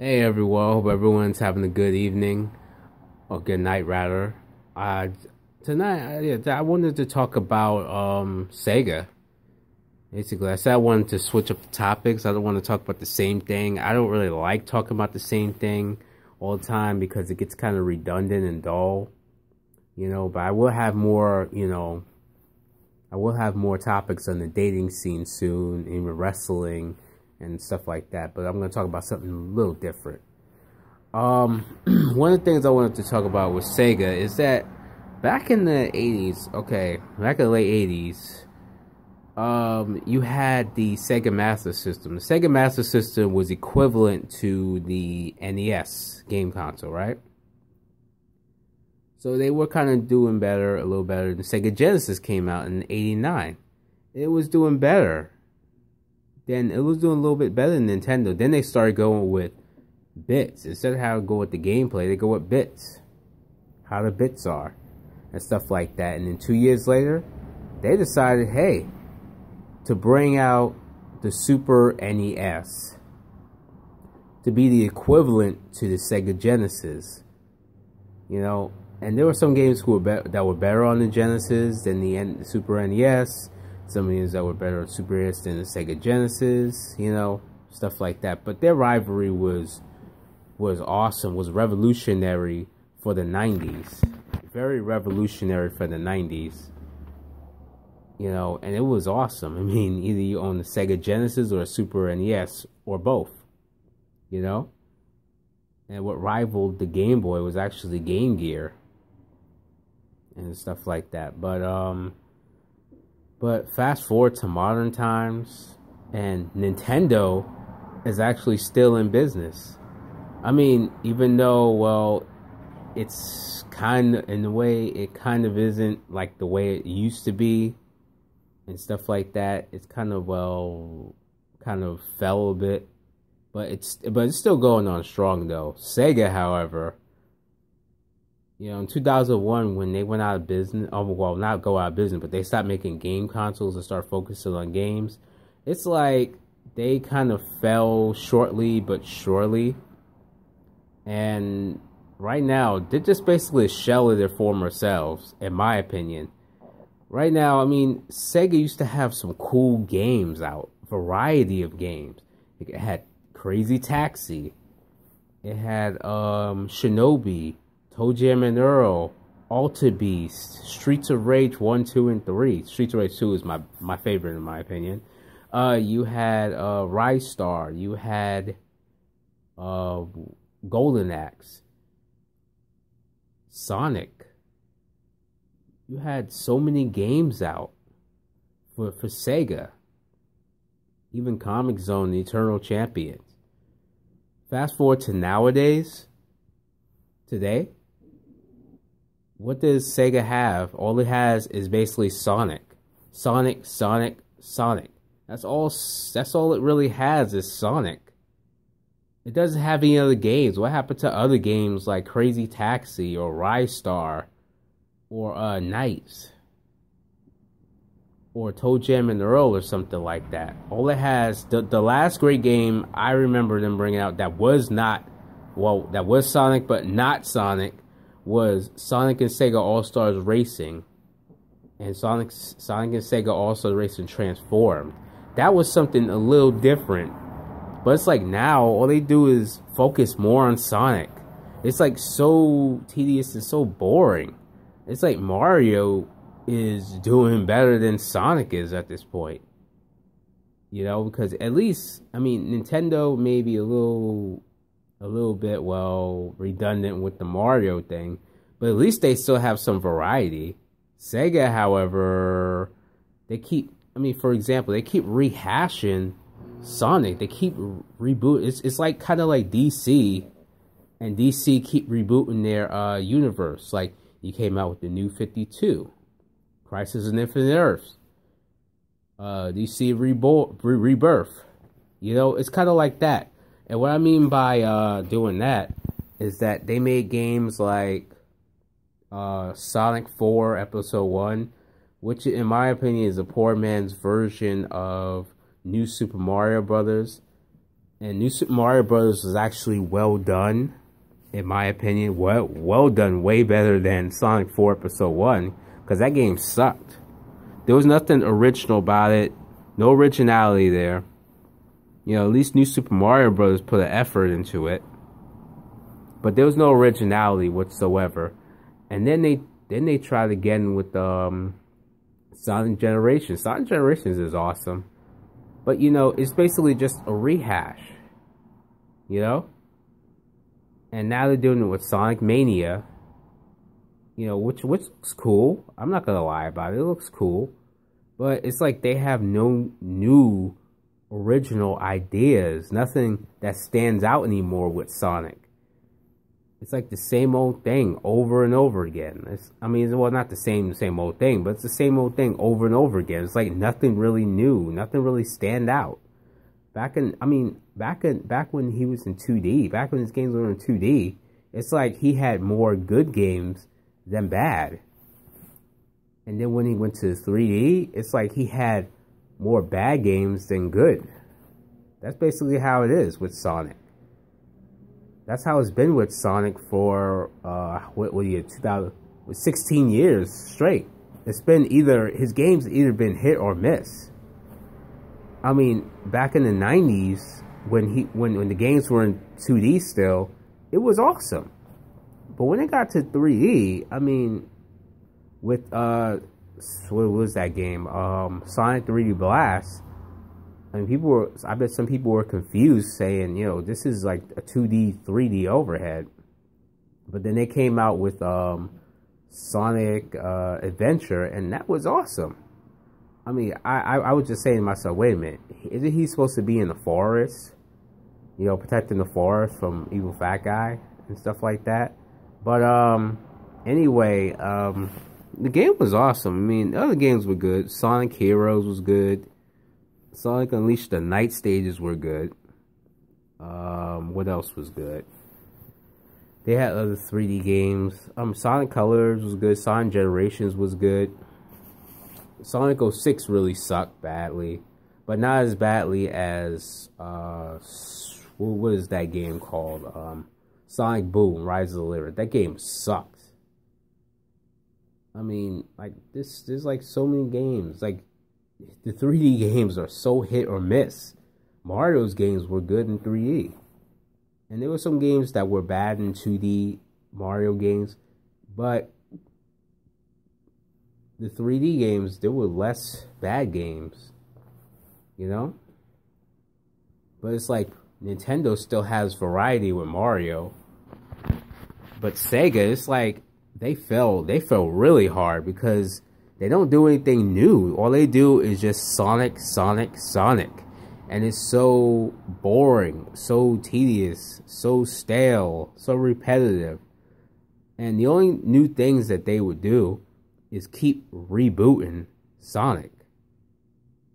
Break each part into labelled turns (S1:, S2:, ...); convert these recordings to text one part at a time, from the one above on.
S1: Hey everyone, hope everyone's having a good evening or good night rather. Uh I wanted to talk about Sega. Basically, I said I wanted to switch up the topics. I don't want to talk about the same thing. I don't really like talking about the same thing all the time because it gets kind of redundant and dull, but I will have more, I will have more topics on the dating scene soon, in wrestling and stuff like that. But I'm going to talk about something a little different. One of the things I wanted to talk about with Sega is that back in the 80s, back in the late 80s, you had the Sega Master System. The Sega Master System was equivalent to the NES game console, right? So they were kind of doing better, a little better. The Sega Genesis came out in '89. It was doing better. Then it was doing a little bit better than Nintendo. Then they started going with bits. Instead of how to go with the gameplay, they go with bits. How the bits are. And stuff like that. And then 2 years later, they decided, hey, to bring out the Super NES to be the equivalent to the Sega Genesis. And there were some games that were better on the Genesis than the Super NES. Some games that were better on Super NES than the Sega Genesis, stuff like that. But their rivalry was awesome, was revolutionary for the 90s. Very revolutionary for the 90s. And it was awesome. I mean, either you own the Sega Genesis or a Super NES or both, And what rivaled the Game Boy was actually Game Gear and stuff like that. But fast forward to modern times, and Nintendo is actually still in business. I mean, even though, well, it's kind of, in a way, it kind of isn't like the way it used to be and stuff like that. It's kind of, kind of fell a bit. But it's still going on strong, though. Sega, however, in 2001, when they went out of business, not go out of business, but they stopped making game consoles and start focusing on games. It's like they kind of fell shortly but surely. And right now, they're just basically a shell of their former selves, in my opinion. Right now, I mean, Sega used to have some cool games out, variety of games. It had Crazy Taxi. It had Shinobi, Toe Jam and Earl, Alter Beast, Streets of Rage 1, 2, and 3. Streets of Rage 2 is my favorite in my opinion. You had Rise Star. You had Golden Axe. Sonic. You had so many games out for Sega. Even Comic Zone, the Eternal Champions. Fast forward to nowadays, today, what does Sega have? All it has is basically Sonic. Sonic, Sonic, Sonic. That's all it really has is Sonic. It doesn't have any other games. What happened to other games like Crazy Taxi or Rise Star or Knights or Toe Jam and Earl or something like that? All it has, the last great game I remember them bringing out that was Sonic but not Sonic, was Sonic and Sega All-Stars Racing. And Sonic and Sega All-Stars Racing Transformed. That was something a little different. But it's like now, all they do is focus more on Sonic. It's like so tedious and so boring. It's like Mario is doing better than Sonic is at this point. Because at least, I mean, Nintendo may be a little bit, redundant with the Mario thing, but at least they still have some variety. Sega, however, for example, they keep rehashing Sonic. They keep rebooting. It's like kind of like DC, and DC keep rebooting their universe. Like, you came out with the New 52, Crisis on Infinite Earths, DC Rebirth. It's kind of like that. And what I mean by doing that is that they made games like Sonic 4 Episode 1, which in my opinion is a poor man's version of New Super Mario Brothers. And New Super Mario Bros. Was actually well done, in my opinion. Well done, way better than Sonic 4 Episode 1, because that game sucked. There was nothing original about it, no originality there. You know, at least New Super Mario Bros. Put an effort into it, but there was no originality whatsoever. And then they tried again with Sonic Generations. Sonic Generations is awesome, but you know, it's basically just a rehash. You know, and now they're doing it with Sonic Mania. You know, which looks cool. I'm not gonna lie about it. It looks cool, but it's like they have no new original ideas. Nothing that stands out anymore with Sonic. It's like the same old thing over and over again. I mean, well, not the same old thing, but it's the same old thing over and over again. It's like nothing really new, nothing really stand out. Back when he was in 2D, back when his games were in 2D, it's like he had more good games than bad. And then when he went to 3D, it's like he had more bad games than good. That's basically how it is with Sonic. That's how it's been with Sonic for 16 years straight. It's been his games either been hit or miss. I mean, back in the 90s when the games were in 2D still, it was awesome. But when it got to 3D, I mean, with what was that game? Sonic 3D Blast. I mean, I bet some people were confused, saying, you know, this is like a 2D, 3D overhead. But then they came out with Sonic Adventure, and that was awesome. I mean, I was just saying to myself, wait a minute, isn't he supposed to be in the forest? You know, protecting the forest from evil fat guy and stuff like that. But anyway, the game was awesome. I mean, the other games were good. Sonic Heroes was good. Sonic Unleashed the Night stages were good. What else was good? They had other 3D games. Sonic Colors was good. Sonic Generations was good. Sonic 06 really sucked badly, but not as badly as what is that game called? Sonic Boom: Rise of the Lyric. That game sucked. I mean, like there's like so many games. Like the 3D games are so hit or miss. Mario's games were good in 3D. And there were some games that were bad in 2D Mario games. But the 3D games, there were less bad games. You know? But it's like Nintendo still has variety with Mario. But Sega, it's like they fell really hard because they don't do anything new. All they do is just Sonic, Sonic, Sonic. And it's so boring, so tedious, so stale, so repetitive. And the only new things that they would do is keep rebooting Sonic.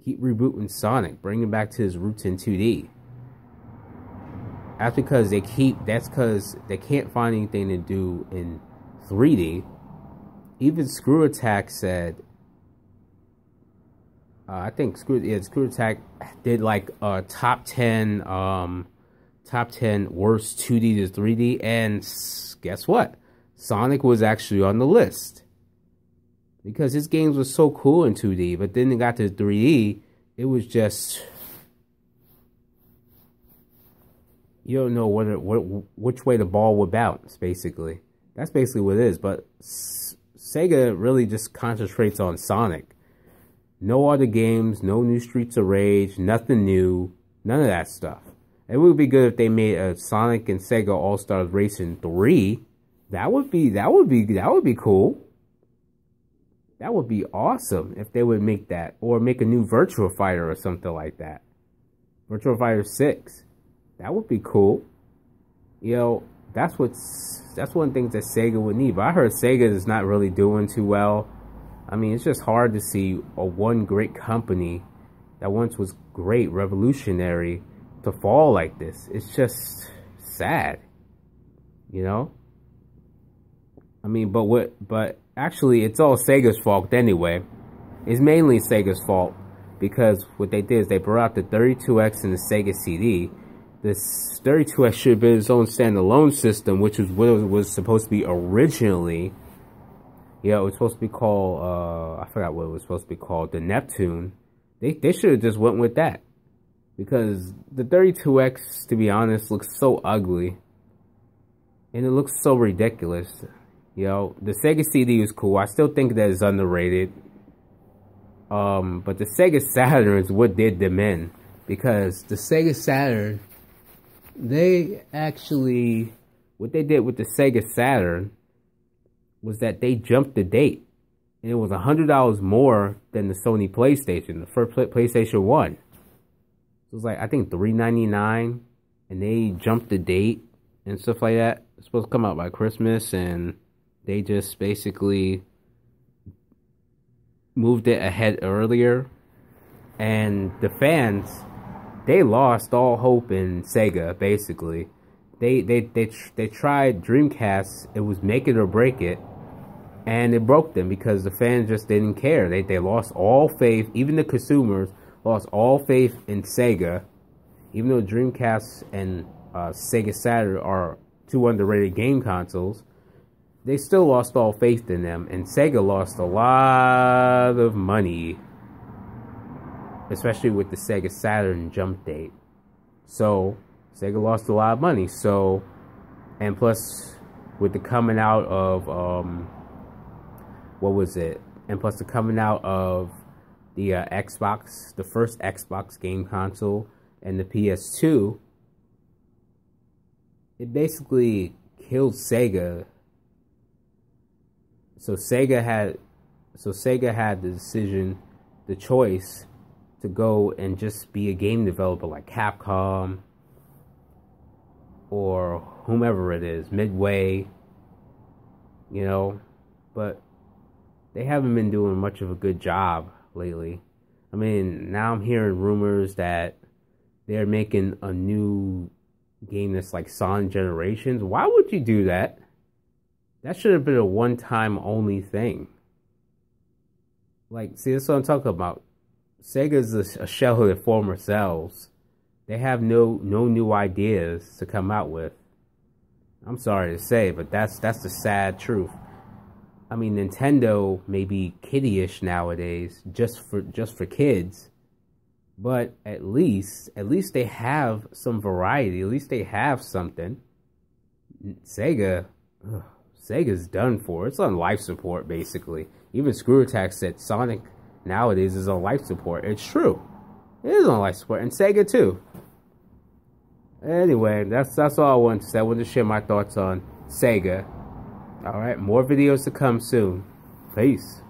S1: Keep rebooting Sonic, bringing back to his roots in 2D. That's because they can't find anything to do in 3D. Even Screw Attack said, I think Screw Attack did like a top 10 worst 2D to 3D, and guess what? Sonic was actually on the list because his games were so cool in 2D, but then it got to 3D, it was just, you don't know which way the ball would bounce. Basically, that's basically what it is. But Sega really just concentrates on Sonic. No other games, no new Streets of Rage, nothing new, none of that stuff. It would be good if they made a Sonic and Sega All-Stars Racing 3. That would be cool. That would be awesome if they would make that, or make a new Virtua Fighter or something like that. Virtua Fighter 6. That would be cool. You know, that's one thing that Sega would need. But I heard Sega is not really doing too well. I mean, it's just hard to see one great company that once was great, revolutionary, to fall like this. It's just sad, you know? I mean, but actually, it's all Sega's fault anyway. It's mainly Sega's fault because what they did is they brought out the 32X and the Sega CD, This 32X should have been its own standalone system, which was what it was supposed to be originally. Yeah, it was supposed to be called, I forgot what it was supposed to be called, the Neptune. They should have just went with that. Because the 32X, to be honest, looks so ugly. And it looks so ridiculous. You know, the Sega CD is cool. I still think that it's underrated. But the Sega Saturn is what did them in. Because the Sega Saturn, they actually, what they did with the Sega Saturn was that they jumped the date. And it was $100 more than the Sony PlayStation, the first PlayStation 1. It was like, I think $399, and they jumped the date and stuff like that. It's supposed to come out by Christmas, and they just basically moved it ahead earlier. And the fans, they lost all hope in Sega, basically. They tried Dreamcast. It was make it or break it. And it broke them because the fans just didn't care. They lost all faith. Even the consumers lost all faith in Sega. Even though Dreamcast and Sega Saturn are two underrated game consoles, they still lost all faith in them. And Sega lost a lot of money, especially with the Sega Saturn jump date. So Sega lost a lot of money. So, and plus with the coming out of what was it? And plus the coming out of the Xbox, the first Xbox game console, and the PS2, it basically killed Sega. So Sega had the decision, the choice to go and just be a game developer like Capcom or whomever it is, Midway, you know, but they haven't been doing much of a good job lately. I mean, now I'm hearing rumors that they're making a new game that's like Sonic Generations. Why would you do that? That should have been a one-time only thing. Like, see, that's what I'm talking about. Sega's a shell of their former selves. They have no new ideas to come out with. I'm sorry to say, but that's the sad truth. I mean, Nintendo may be kiddie-ish nowadays, just for kids, but at least they have some variety. At least they have something. Sega's done for. It's on life support, basically. Even Screw Attack said Sonic nowadays is on life support. It's true. It is on life support, and Sega too. Anyway, that's all I wanted to say. I wanted to share my thoughts on Sega. Alright, more videos to come soon. Peace.